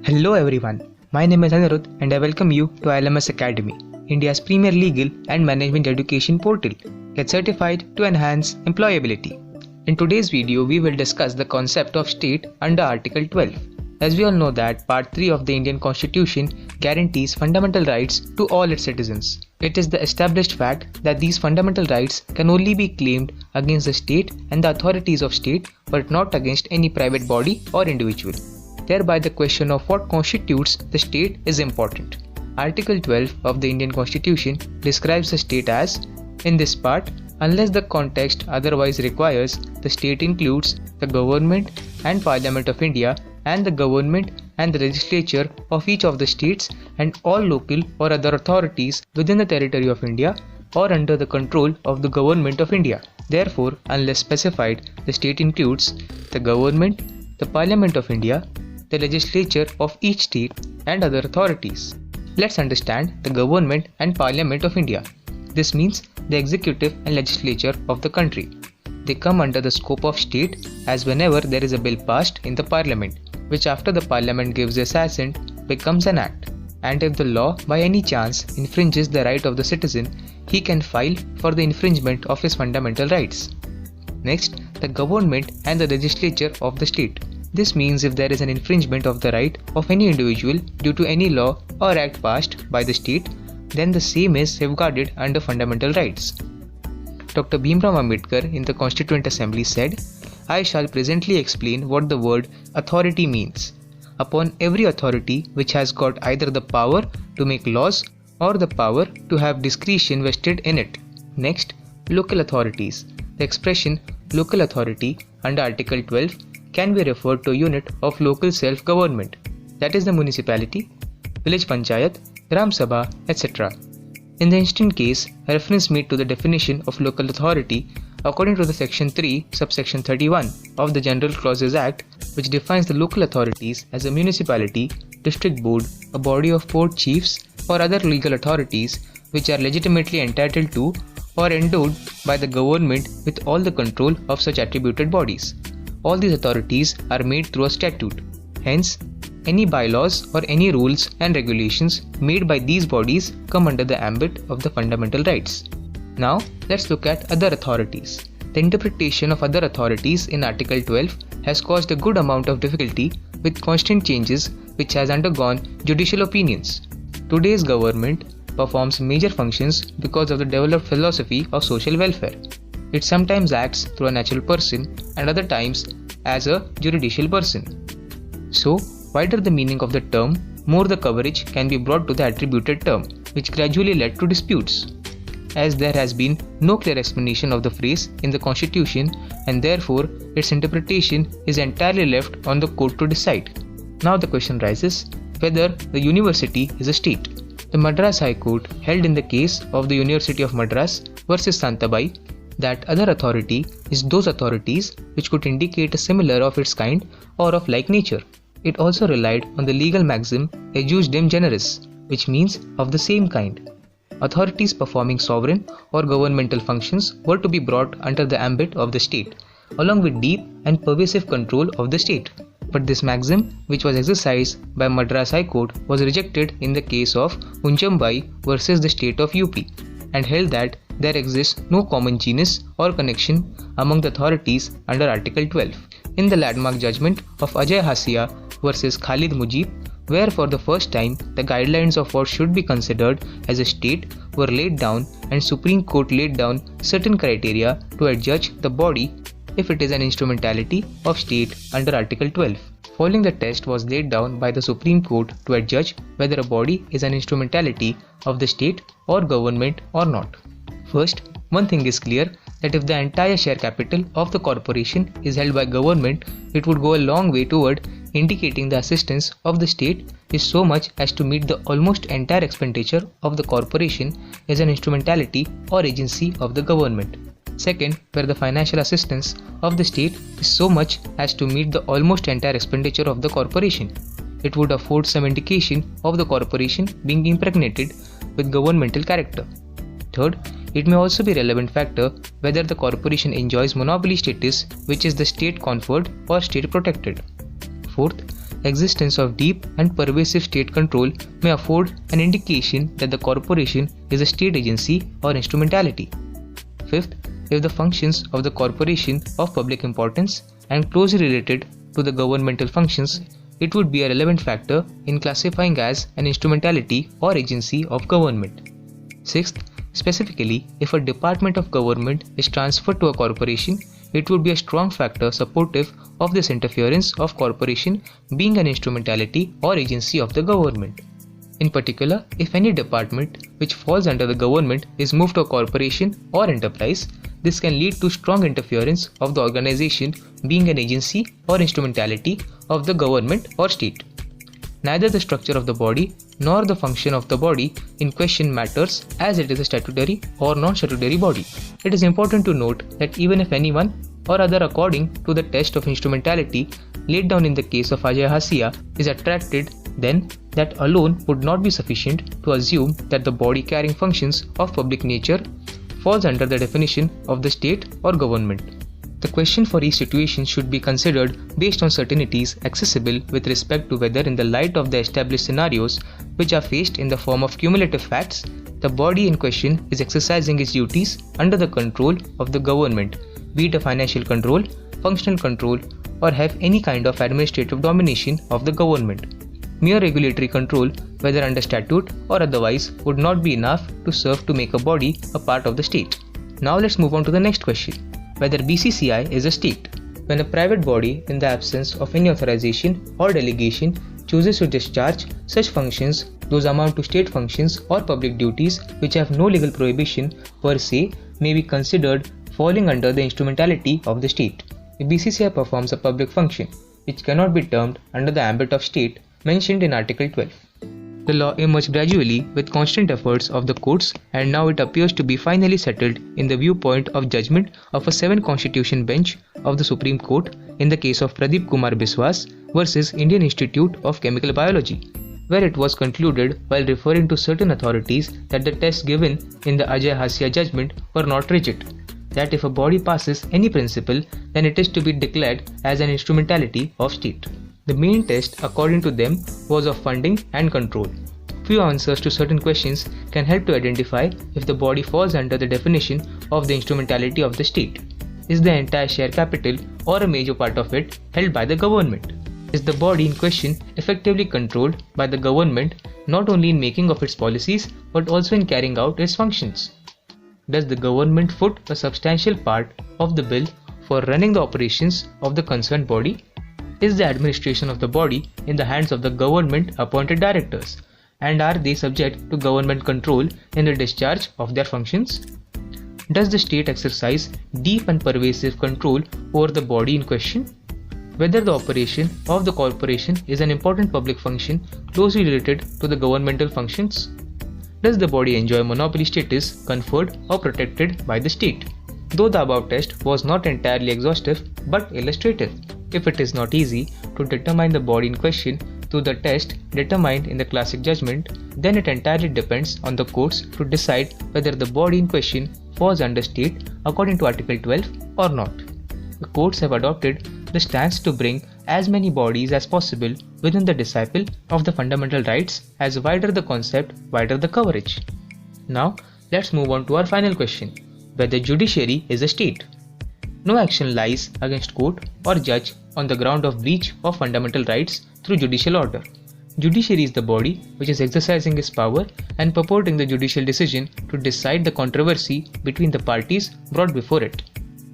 Hello everyone, my name is Anirudh and I welcome you to ILMS Academy, India's premier legal and management education portal. Get certified to enhance employability. In today's video, we will discuss the concept of state under Article 12. As we all know that Part 3 of the Indian Constitution guarantees fundamental rights to all its citizens. It is the established fact that these fundamental rights can only be claimed against the state and the authorities of state but not against any private body or individual. Thereby the question of what constitutes the state is important. Article 12 of the Indian Constitution describes the state as, in this part, unless the context otherwise requires, the state includes the government and Parliament of India and the government and the legislature of each of the states and all local or other authorities within the territory of India or under the control of the government of India. Therefore, unless specified, the state includes the government, the Parliament of India, the legislature of each state and other authorities. Let's understand the government and Parliament of India. This means the executive and legislature of the country. They come under the scope of state as whenever there is a bill passed in the Parliament, which after the Parliament gives its assent becomes an act. And if the law by any chance infringes the right of the citizen, he can file for the infringement of his fundamental rights. Next, the government and the legislature of the state. This means if there is an infringement of the right of any individual due to any law or act passed by the state, then the same is safeguarded under fundamental rights. Dr. Bhimrao Ambedkar in the Constituent Assembly said, "I shall presently explain what the word authority means. Upon every authority which has got either the power to make laws or the power to have discretion vested in it." Next, local authorities. The expression local authority under Article 12 can be referred to a unit of local self-government, that is the municipality, village panchayat, gram sabha, etc. In the instant case, a reference made to the definition of local authority according to the Section 3, subsection 31 of the General Clauses Act, which defines the local authorities as a municipality, district board, a body of port chiefs or other legal authorities which are legitimately entitled to or endowed by the government with all the control of such attributed bodies. All these authorities are made through a statute. Hence, any bylaws or any rules and regulations made by these bodies come under the ambit of the fundamental rights. Now, let's look at other authorities. The interpretation of other authorities in Article 12 has caused a good amount of difficulty with constant changes which has undergone judicial opinions. Today's government performs major functions because of the developed philosophy of social welfare. It sometimes acts through a natural person and other times as a juridical person. So, wider the meaning of the term, more the coverage can be brought to the attributed term, which gradually led to disputes. As there has been no clear explanation of the phrase in the Constitution and therefore its interpretation is entirely left on the court to decide. Now the question rises whether the university is a state. The Madras High Court held in the case of the University of Madras versus Santabai that other authority is those authorities which could indicate a similar of its kind or of like nature. It also relied on the legal maxim ejus dem generis, which means of the same kind. Authorities performing sovereign or governmental functions were to be brought under the ambit of the state, along with deep and pervasive control of the state. But this maxim, which was exercised by Madras High Court, was rejected in the case of Unchambai versus the state of UP and held that there exists no common genus or connection among the authorities under Article 12. In the landmark judgment of Ajay Hasia versus Khalid Mujib, where for the first time the guidelines of what should be considered as a state were laid down and Supreme Court laid down certain criteria to adjudge the body if it is an instrumentality of state under Article 12. Following the test was laid down by the Supreme Court to adjudge whether a body is an instrumentality of the state or government or not. First, one thing is clear that if the entire share capital of the corporation is held by government, it would go a long way toward indicating the assistance of the state is so much as to meet the almost entire expenditure of the corporation as an instrumentality or agency of the government. Second, where the financial assistance of the state is so much as to meet the almost entire expenditure of the corporation, it would afford some indication of the corporation being impregnated with governmental character. Third, it may also be a relevant factor whether the corporation enjoys monopoly status, which is the state conferred or state protected. Fourth, existence of deep and pervasive state control may afford an indication that the corporation is a state agency or instrumentality. Fifth, if the functions of the corporation of public importance and closely related to the governmental functions, it would be a relevant factor in classifying as an instrumentality or agency of government. Sixth, specifically, if a department of government is transferred to a corporation, it would be a strong factor supportive of this interference of corporation being an instrumentality or agency of the government. In particular, if any department which falls under the government is moved to a corporation or enterprise, this can lead to strong interference of the organization being an agency or instrumentality of the government or state. Neither the structure of the body nor the function of the body in question matters, as it is a statutory or non-statutory body. It is important to note that even if anyone or other according to the test of instrumentality laid down in the case of Ajay Hasia is attracted, then that alone would not be sufficient to assume that the body carrying functions of public nature falls under the definition of the state or government. The question for each situation should be considered based on certainties accessible with respect to whether, in the light of the established scenarios which are faced in the form of cumulative facts, the body in question is exercising its duties under the control of the government, be it a financial control, functional control, or have any kind of administrative domination of the government. Mere regulatory control, whether under statute or otherwise, would not be enough to serve to make a body a part of the state. Now let's move on to the next question. Whether BCCI is a state. When a private body, in the absence of any authorization or delegation, chooses to discharge such functions, those amount to state functions or public duties which have no legal prohibition per se, may be considered falling under the instrumentality of the state. If BCCI performs a public function which cannot be termed under the ambit of state mentioned in Article 12. The law emerged gradually with constant efforts of the courts, and now it appears to be finally settled in the viewpoint of judgment of a 7-constitution bench of the Supreme Court in the case of Pradeep Kumar Biswas versus Indian Institute of Chemical Biology, where it was concluded while referring to certain authorities that the tests given in the Ajay Hasia judgment were not rigid, that if a body passes any principle, then it is to be declared as an instrumentality of state. The main test, according to them, was of funding and control. Few answers to certain questions can help to identify if the body falls under the definition of the instrumentality of the state. Is the entire share capital or a major part of it held by the government? Is the body in question effectively controlled by the government not only in making of its policies but also in carrying out its functions? Does the government foot a substantial part of the bill for running the operations of the concerned body? Is the administration of the body in the hands of the government-appointed directors, and are they subject to government control in the discharge of their functions? Does the state exercise deep and pervasive control over the body in question? Whether the operation of the corporation is an important public function closely related to the governmental functions? Does the body enjoy monopoly status conferred or protected by the state? Though the above test was not entirely exhaustive but illustrative, if it is not easy to determine the body in question through the test determined in the classic judgment, then it entirely depends on the courts to decide whether the body in question falls under state according to Article 12 or not. The courts have adopted the stance to bring as many bodies as possible within the disciple of the fundamental rights, as wider the concept, wider the coverage. Now, let's move on to our final question. Whether judiciary is a state. No action lies against court or judge on the ground of breach of fundamental rights through judicial order. Judiciary is the body which is exercising its power and purporting the judicial decision to decide the controversy between the parties brought before it.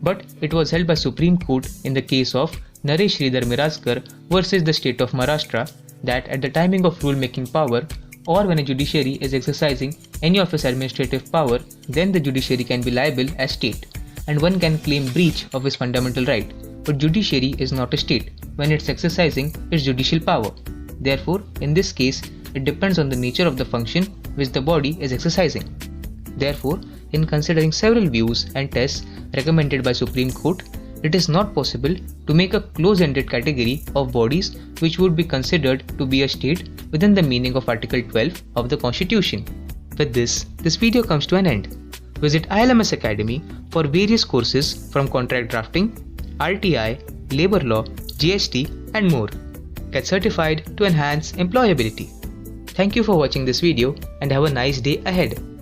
But it was held by Supreme Court in the case of Naresh Sridhar Miraskar versus the state of Maharashtra that at the timing of rule-making power, or when a judiciary is exercising any of its administrative power, then the judiciary can be liable as state, and one can claim breach of his fundamental right. But judiciary is not a state when it's exercising its judicial power. Therefore, in this case, it depends on the nature of the function which the body is exercising. Therefore, in considering several views and tests recommended by Supreme Court, it is not possible to make a close-ended category of bodies which would be considered to be a state within the meaning of Article 12 of the Constitution. With this video comes to an end. Visit ILMS Academy for various courses from contract drafting, RTI, labor law, GST and more. get certified to enhance employability. Thank you for watching this video and have a nice day ahead.